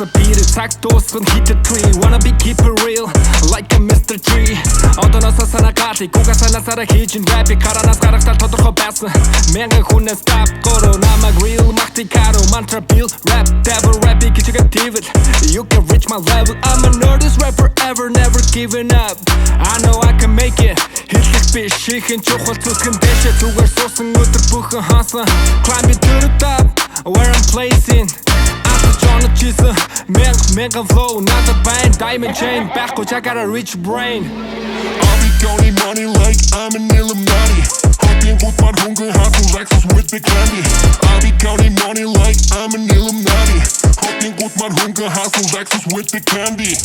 a beat it, tag дуусган hit the tree. Wanna be keep it real, like a Mr. G. Одоноосоо санаагаалыг угаа санаасаараа хийж ин рэпик харанаас гаргахтал тодорхой байсан. Мянган хүнээс тап горо намайг real махтикаро mantra bill rap devil rapping гэж тэгвэл you can reach my level. I'm a nerdest rapper ever, never giving up. I know I can make it. Хэлэх биш ихэн чухал зүсгэн дэшээ зүгээр суусан өдөр бүхэн хаасан. Climbing to the top where I'm placing. After John Jesus, mega flow, not a band, diamond chain. Back coach, I got a rich brain. I'll be counting money like I'm an Illuminati. Hoping with my hunger, how to Lexus with the candy. I'll be counting money like I'm an Illuminati. Hoping with my hunger, how to Lexus with the candy.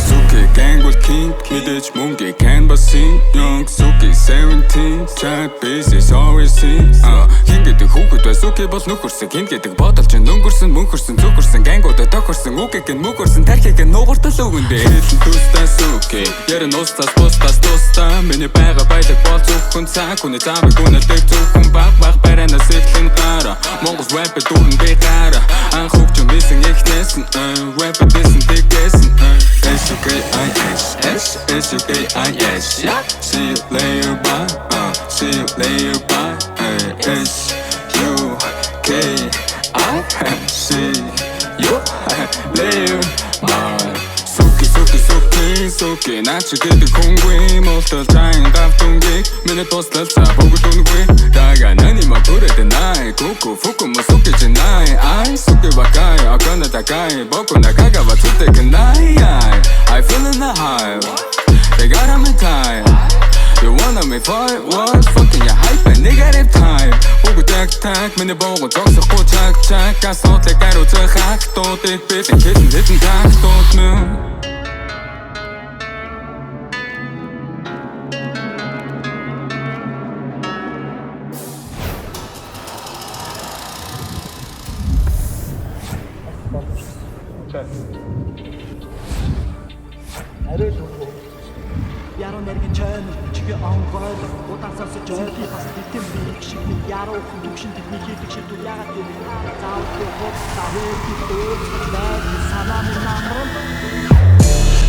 Suki gang with king, мэдээж мөнгө canvassing. Young Suki 17, sad business always seems. Хин гэдэг хүүхэд бай Suki бол нөхөрсөн. Хин гэдэг бодолч өнгөрсөн, мөнхөрсөн, зүгөрсөн, гангуудаа тохирсон, үгийг нь мөгөрсөн, тархийг нь нугартал өгөндөө. Хэлэн тустаа Suki, яран устаас бустаас тустаа. Миний байга баялаг бол зөвхөн цаг, хүний замыг үнэлдэг зөвхөн баг барайнаас эхлэн гараа. Монгол rap дүүрэн би гараа. Анх хөгжим бисэн ихнээс нь rap дэсэн тэгсэн. S-U-K-I-S, S-U-K-I-S, yeah. See you later, bye, see you later, bye. S-U-K-I-S, you later, bye. Suki, Suki, Suki, Suki, начи гэдэг хүнгүй муултал чайн гавтунгийг миний туслал цаа бүгд үнгүй дага нанима бүрээд най куку фуку мо Suki жинай ай Suki вакай акана такай боку накагава цутек най I feel in the high they got me tired you wanna me fight what fucking your hype and negative time уг так миний боогоо зогсохгүй чак асуудлыг хариуцах хактуудыг бэлэн хэлэн тактууд мөн Яруу нэргэн чойно чигээ онгойл удаасаас жолли бас битэн би шиг яруу хүн төвшин тэдний хийдэг шиг түр ягаад гэв заавал хот тавьж дөөр санааны намрын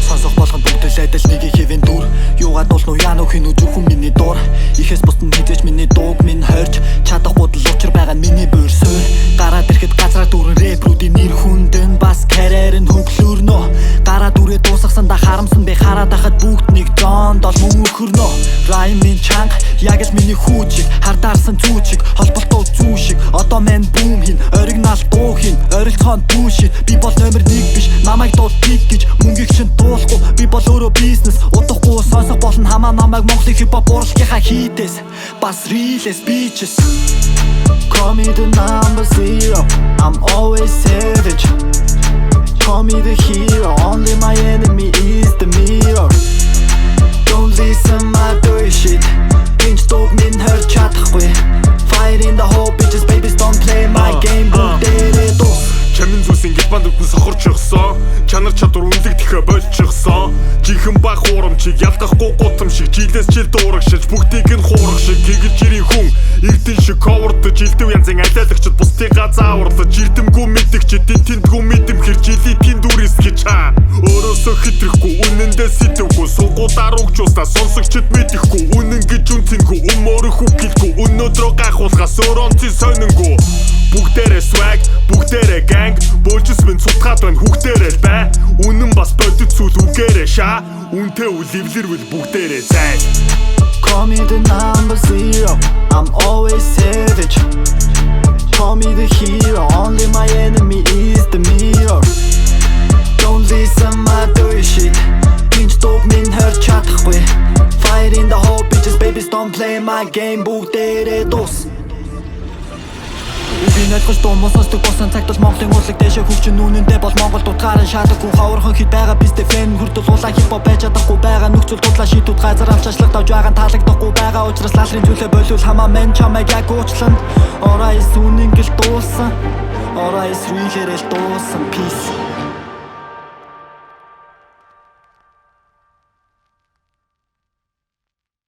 сонсох болгон бүгдэлээд л нэг хэвэн дүр юугаад бол нуу яа нөх нүж хүн миний дуур ихэс бусдын хизээч миний дууг минь хорж чадахгүй л учир байгаа миний буур суур гараад ирэхэд газраа дүүрэн рэпрүүдийн нэр хүндэн бас карьер нь хөглөрнө гараа дүрээ дуусгасандаа харамсан би хараад байхад бүгд нэг John дол мөн өхөрнө раймын чанга яг л миний хүүчиг хардаарсан зүүчиг холболтоо зүү шиг одоо мен бүүм хин оригинал дуу хин орилцоон түүшит би бол номер 1 биш намайг дуу пик гэж мөнгөийг чинь дуулахгүй би бол өөрөө бизнес удахгүй сонсох болно хамаа намайг Монголын хипхоп урлагийнхаа хийдээс бас real-эс bitches Call me the number 0 I'm always savage Call me the hero Only my enemy is the mirror Don't listen my dirty shit Pinch dog min hört чадахгүй Fire in the hole bitches babies don't play my game бүгдээрээ дуус Чамин зүсийн гипанд үхэн сохорч өгсөн чанар чадвар үнэлэг тэхэ болчихсон жинхэнэ баг хуурамчиг ялдахгүй гутам шиг жилээс жил дуурагшиж бүгдийг нь хуурах шиг гэгэл жирийн хүн эрдэн шиг коврдож жилдэв янзын алиалагчд бусдыгаа зааварлаж жирдэмгүй мэдгчд тэнтэнтгүй мэдэмхэр жилийн тэн дүрс гэж хаа өөрөөсөө хитрэхгүй үнэндээ сэтвгүй сугуудаар угжуулснаа сонсогчд мэдэхгүй үнэн гэж үнцэнгүй өмөрөх үгэлгүй өнөөдрөө гайхуулахаас өөр онцын сонингүй бүгдээрээ swag бүгдээрээ gang бөлжс минь цутгаад байна хүүхдээрээ бай үнэн бас бодит зүйл үгээрээ шаа үнтэй үливлэрвэл бүгдээрээ зай Call me the number 0 I'm always savage Call me the hero Only my enemy is the mirror Don't listen my dirty shit Pinch dog min hört чадахгүй Fire in the hole bitches babies don't play my game бүгдээрээ дуус Би найдаж дуусдаг болсон цагт бол Монголын урлаг дэшээ хөгжин үнэндээ бол Монгол дутгаараа шаардаггүй ховорхон хэд байгаа бистэй фэн хүртэл улаан хипхоп байж чадахгүй байгаа нөхцөл дудлаа шийдүүд газар авч ажиллах давж байгаа таалагдахгүй байгаа учраас лалрын зүйлээ болиул хамаа мен чамайг яг уучлан орайс үнэн гэл дуусан орайс рүүхээрэл дуусан peace